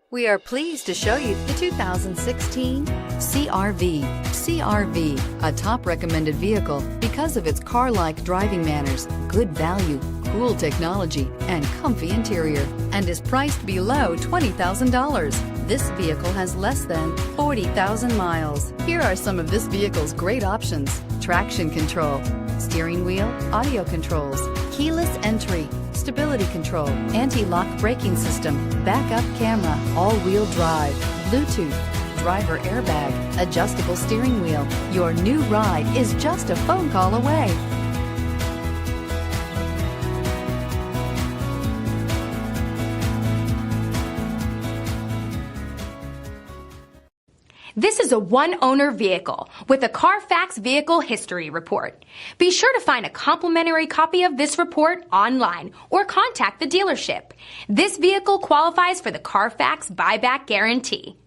We are pleased to show you the 2016 CR-V. CR-V, a top recommended vehicle because of its car-like driving manners, good value, cool technology, and comfy interior, and is priced below $20,000. This vehicle has less than 40,000 miles. Here are some of this vehicle's great options: traction control, steering wheel audio controls, keyless entry, stability control, anti-lock braking system, backup camera, all-wheel drive, Bluetooth, driver airbag, adjustable steering wheel. Your new ride is just a phone call away. This is a one-owner vehicle with a Carfax Vehicle History Report. Be sure to find a complimentary copy of this report online or contact the dealership. This vehicle qualifies for the Carfax Buyback Guarantee.